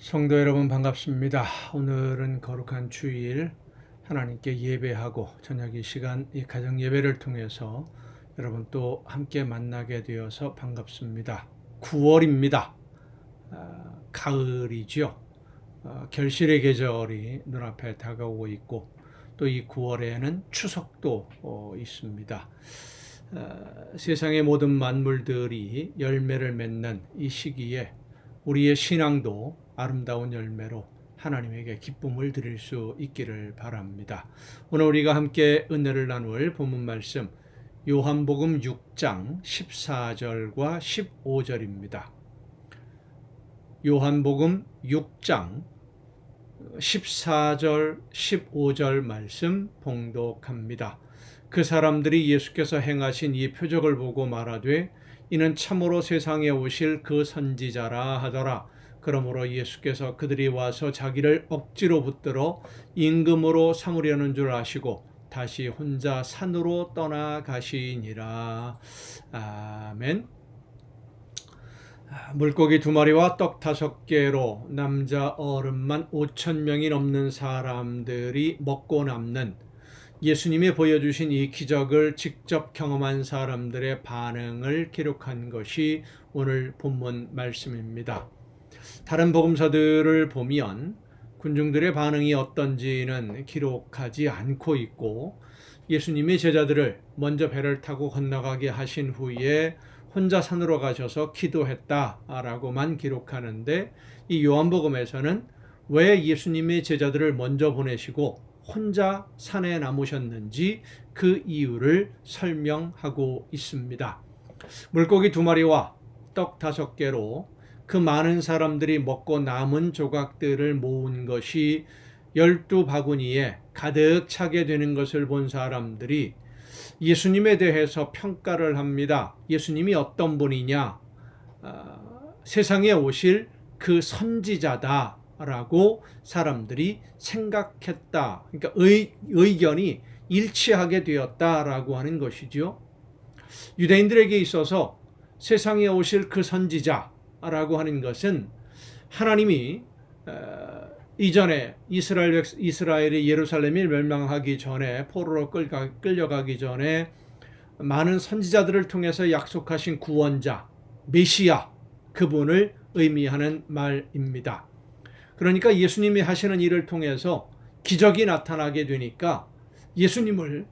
성도 여러분 반갑습니다. 오늘은 거룩한 주일 하나님께 예배하고 저녁 이 시간 이 가정 예배를 통해서 여러분 또 함께 만나게 되어서 반갑습니다. 9월입니다. 가을이죠. 결실의 계절이 눈앞에 다가오고 있고 또 이 9월에는 추석도 있습니다. 세상의 모든 만물들이 열매를 맺는 이 시기에 우리의 신앙도 아름다운 열매로 하나님에게 기쁨을 드릴 수 있기를 바랍니다. 오늘 우리가 함께 은혜를 나눌 본문 말씀 요한복음 6장 14절과 15절입니다. 요한복음 6장 14절 15절 말씀 봉독합니다. 그 사람들이 예수께서 행하신 이 표적을 보고 말하되 이는 참으로 세상에 오실 그 선지자라 하더라. 그러므로 예수께서 그들이 와서 자기를 억지로 붙들어 임금으로 삼으려는 줄 아시고 다시 혼자 산으로 떠나가시니라. 아멘. 물고기 2마리와 떡 5개로 남자 어른만 5,000명이 넘는 사람들이 먹고 남는 예수님이 보여주신 이 기적을 직접 경험한 사람들의 반응을 기록한 것이 오늘 본문 말씀입니다. 다른 복음서들을 보면 군중들의 반응이 어떤지는 기록하지 않고 있고 예수님이 제자들을 먼저 배를 타고 건너가게 하신 후에 혼자 산으로 가셔서 기도했다라고만 기록하는데 이 요한복음에서는 왜 예수님이 제자들을 먼저 보내시고 혼자 산에 남으셨는지 그 이유를 설명하고 있습니다. 물고기 2마리와 떡 5개로 그 많은 사람들이 먹고 남은 조각들을 모은 것이 12바구니에 가득 차게 되는 것을 본 사람들이 예수님에 대해서 평가를 합니다. 예수님이 어떤 분이냐? 세상에 오실 그 선지자다라고 사람들이 생각했다. 그러니까 의견이 일치하게 되었다라고 하는 것이죠. 유대인들에게 있어서 세상에 오실 그 선지자라고 하는 것은 하나님이 이전에 이스라엘이 예루살렘이 멸망하기 전에 포로로 끌려가기 전에 많은 선지자들을 통해서 약속하신 구원자 메시아 그분을 의미하는 말입니다. 그러니까 예수님이 하시는 일을 통해서 기적이 나타나게 되니까 예수님을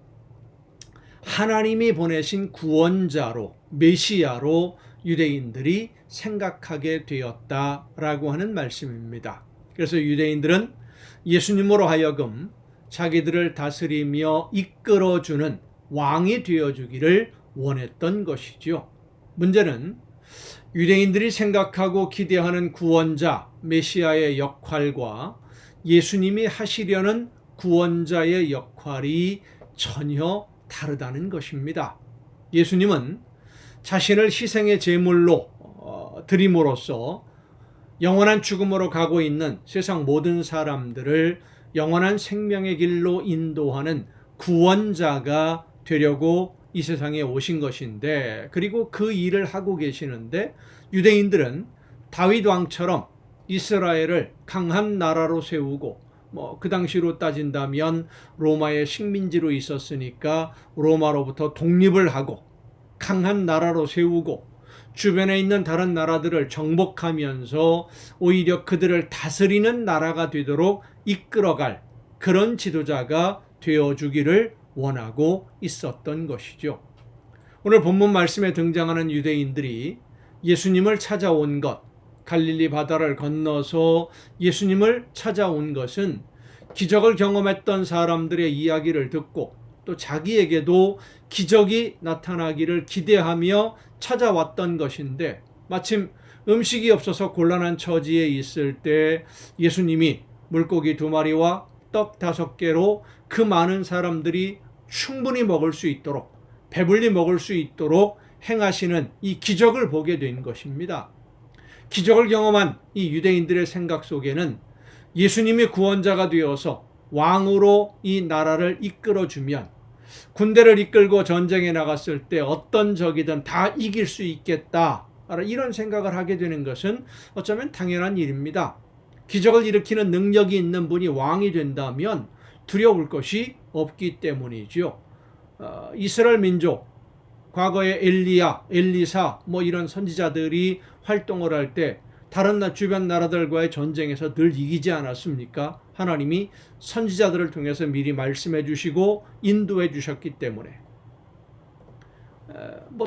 하나님이 보내신 구원자로 메시아로 유대인들이 생각하게 되었다라고 하는 말씀입니다. 그래서 유대인들은 예수님으로 하여금 자기들을 다스리며 이끌어주는 왕이 되어주기를 원했던 것이죠. 문제는 유대인들이 생각하고 기대하는 구원자 메시아의 역할과 예수님이 하시려는 구원자의 역할이 전혀 다르다는 것입니다. 예수님은 자신을 희생의 제물로 드림으로써 영원한 죽음으로 가고 있는 세상 모든 사람들을 영원한 생명의 길로 인도하는 구원자가 되려고 이 세상에 오신 것인데, 그리고 그 일을 하고 계시는데 유대인들은 다윗 왕처럼 이스라엘을 강한 나라로 세우고 그 당시로 따진다면 로마의 식민지로 있었으니까 로마로부터 독립을 하고 강한 나라로 세우고 주변에 있는 다른 나라들을 정복하면서 오히려 그들을 다스리는 나라가 되도록 이끌어갈 그런 지도자가 되어주기를 원하고 있었던 것이죠. 오늘 본문 말씀에 등장하는 유대인들이 예수님을 찾아온 것, 갈릴리 바다를 건너서 예수님을 찾아온 것은 기적을 경험했던 사람들의 이야기를 듣고 또 자기에게도 기적이 나타나기를 기대하며 찾아왔던 것인데, 마침 음식이 없어서 곤란한 처지에 있을 때 예수님이 물고기 2마리와 떡 5개로 그 많은 사람들이 충분히 먹을 수 있도록, 배불리 먹을 수 있도록 행하시는 이 기적을 보게 된 것입니다. 기적을 경험한 이 유대인들의 생각 속에는 예수님이 구원자가 되어서 왕으로 이 나라를 이끌어주면 군대를 이끌고 전쟁에 나갔을 때 어떤 적이든 다 이길 수 있겠다, 이런 생각을 하게 되는 것은 어쩌면 당연한 일입니다. 기적을 일으키는 능력이 있는 분이 왕이 된다면 두려울 것이 없기 때문이죠. 이스라엘 민족, 과거에 엘리야, 엘리사 이런 선지자들이 활동을 할 때 다른 주변 나라들과의 전쟁에서 늘 이기지 않았습니까? 하나님이 선지자들을 통해서 미리 말씀해 주시고 인도해 주셨기 때문에.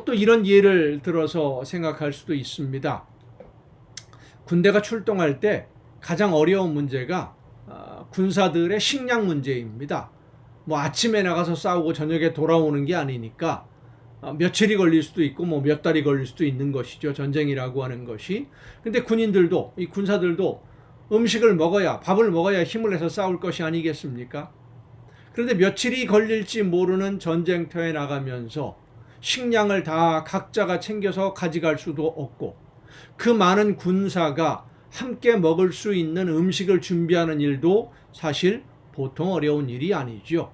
또 이런 예를 들어서 생각할 수도 있습니다. 군대가 출동할 때 가장 어려운 문제가 군사들의 식량 문제입니다. 아침에 나가서 싸우고 저녁에 돌아오는 게 아니니까 며칠이 걸릴 수도 있고 몇 달이 걸릴 수도 있는 것이죠. 전쟁이라고 하는 것이. 근데 군인들도, 이 군사들도 음식을 먹어야, 밥을 먹어야 힘을 내서 싸울 것이 아니겠습니까? 그런데 며칠이 걸릴지 모르는 전쟁터에 나가면서 식량을 다 각자가 챙겨서 가져갈 수도 없고, 그 많은 군사가 함께 먹을 수 있는 음식을 준비하는 일도 사실 보통 어려운 일이 아니죠.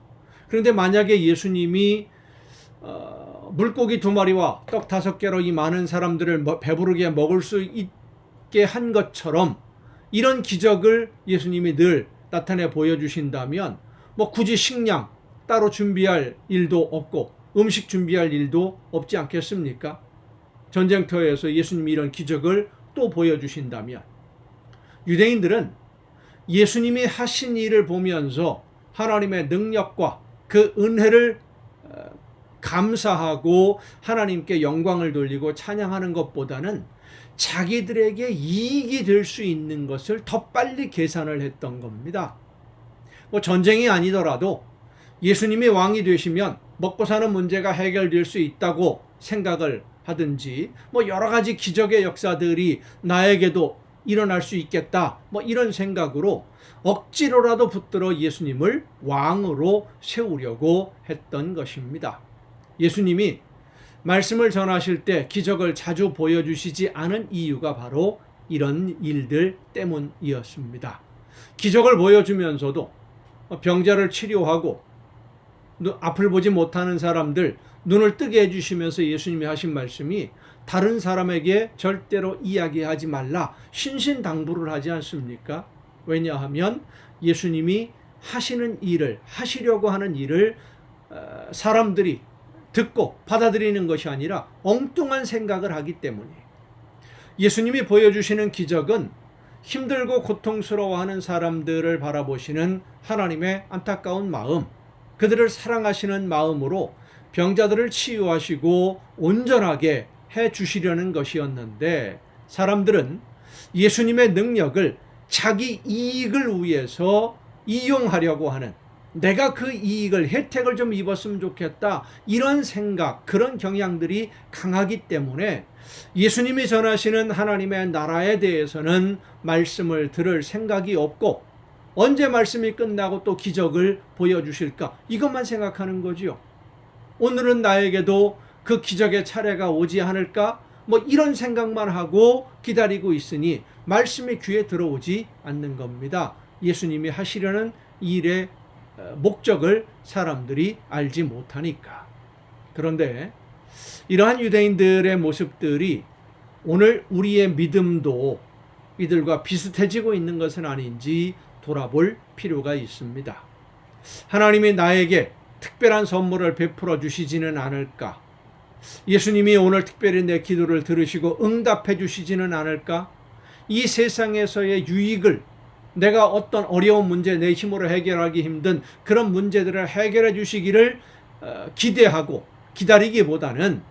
그런데 만약에 예수님이 물고기 2마리와 떡 5개로 이 많은 사람들을 배부르게 먹을 수 있게 한 것처럼 이런 기적을 예수님이 늘 나타내 보여주신다면 굳이 식량 따로 준비할 일도 없고 음식 준비할 일도 없지 않겠습니까? 전쟁터에서 예수님이 이런 기적을 또 보여주신다면, 유대인들은 예수님이 하신 일을 보면서 하나님의 능력과 그 은혜를 감사하고 하나님께 영광을 돌리고 찬양하는 것보다는 자기들에게 이익이 될 수 있는 것을 더 빨리 계산을 했던 겁니다. 전쟁이 아니더라도 예수님이 왕이 되시면 먹고 사는 문제가 해결될 수 있다고 생각을 하든지 여러 가지 기적의 역사들이 나에게도 일어날 수 있겠다 이런 생각으로 억지로라도 붙들어 예수님을 왕으로 세우려고 했던 것입니다. 예수님이 말씀을 전하실 때 기적을 자주 보여주시지 않은 이유가 바로 이런 일들 때문이었습니다. 기적을 보여주면서도 병자를 치료하고 앞을 보지 못하는 사람들 눈을 뜨게 해주시면서 예수님이 하신 말씀이 다른 사람에게 절대로 이야기하지 말라, 신신당부를 하지 않습니까? 왜냐하면 예수님이 하시는 일을, 하시려고 하는 일을 사람들이 듣고 받아들이는 것이 아니라 엉뚱한 생각을 하기 때문에. 예수님이 보여주시는 기적은 힘들고 고통스러워하는 사람들을 바라보시는 하나님의 안타까운 마음, 그들을 사랑하시는 마음으로 병자들을 치유하시고 온전하게 해 주시려는 것이었는데, 사람들은 예수님의 능력을 자기 이익을 위해서 이용하려고 하는, 내가 그 이익을, 혜택을 좀 입었으면 좋겠다, 이런 생각, 그런 경향들이 강하기 때문에 예수님이 전하시는 하나님의 나라에 대해서는 말씀을 들을 생각이 없고, 언제 말씀이 끝나고 또 기적을 보여주실까, 이것만 생각하는 거지요. 오늘은 나에게도 그 기적의 차례가 오지 않을까, 이런 생각만 하고 기다리고 있으니 말씀이 귀에 들어오지 않는 겁니다. 예수님이 하시려는 일의 목적을 사람들이 알지 못하니까. 그런데 이러한 유대인들의 모습들이 오늘 우리의 믿음도 이들과 비슷해지고 있는 것은 아닌지 돌아볼 필요가 있습니다. 하나님이 나에게 특별한 선물을 베풀어 주시지는 않을까? 예수님이 오늘 특별히 내 기도를 들으시고 응답해 주시지는 않을까? 이 세상에서의 유익을, 내가 어떤 어려운 문제, 내 힘으로 해결하기 힘든 그런 문제들을 해결해 주시기를 기대하고 기다리기보다는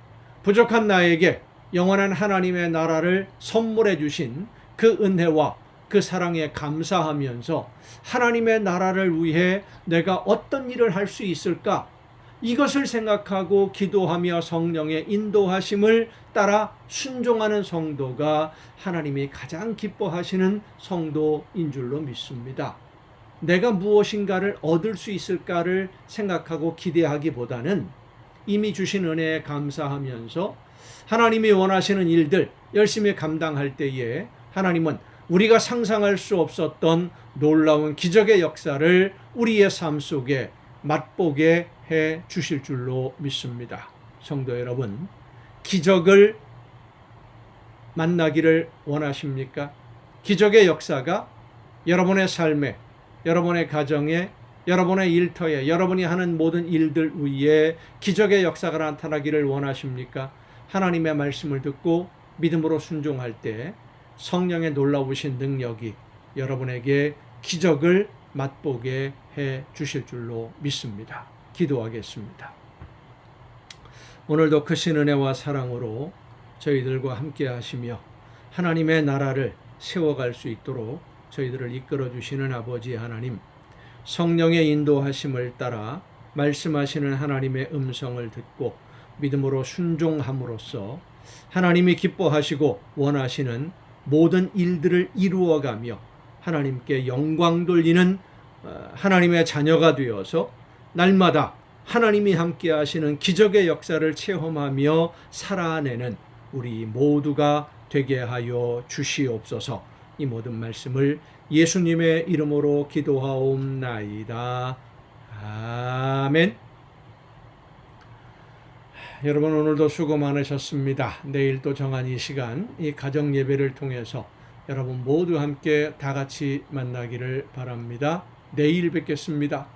부족한 나에게 영원한 하나님의 나라를 선물해 주신 그 은혜와 그 사랑에 감사하면서 하나님의 나라를 위해 내가 어떤 일을 할 수 있을까, 이것을 생각하고 기도하며 성령의 인도하심을 따라 순종하는 성도가 하나님이 가장 기뻐하시는 성도인 줄로 믿습니다. 내가 무엇인가를 얻을 수 있을까를 생각하고 기대하기보다는 이미 주신 은혜에 감사하면서 하나님이 원하시는 일들 열심히 감당할 때에 하나님은 우리가 상상할 수 없었던 놀라운 기적의 역사를 우리의 삶 속에 맛보게 해 주실 줄로 믿습니다. 성도 여러분, 기적을 만나기를 원하십니까? 기적의 역사가 여러분의 삶에, 여러분의 가정에, 여러분의 일터에, 여러분이 하는 모든 일들 위에 기적의 역사가 나타나기를 원하십니까? 하나님의 말씀을 듣고 믿음으로 순종할 때 성령의 놀라우신 능력이 여러분에게 기적을 맛보게 해 주실 줄로 믿습니다. 기도하겠습니다. 오늘도 크신 은혜와 사랑으로 저희들과 함께 하시며 하나님의 나라를 세워갈 수 있도록 저희들을 이끌어 주시는 아버지 하나님, 성령의 인도하심을 따라 말씀하시는 하나님의 음성을 듣고 믿음으로 순종함으로써 하나님이 기뻐하시고 원하시는 모든 일들을 이루어가며 하나님께 영광 돌리는 하나님의 자녀가 되어서 날마다 하나님이 함께 하시는 기적의 역사를 체험하며 살아내는 우리 모두가 되게 하여 주시옵소서. 이 모든 말씀을 예수님의 이름으로 기도하옵나이다. 아멘. 여러분, 오늘도 수고 많으셨습니다. 내일 또 정한 이 시간, 이 가정 예배를 통해서 여러분 모두 함께 다 같이 만나기를 바랍니다. 내일 뵙겠습니다.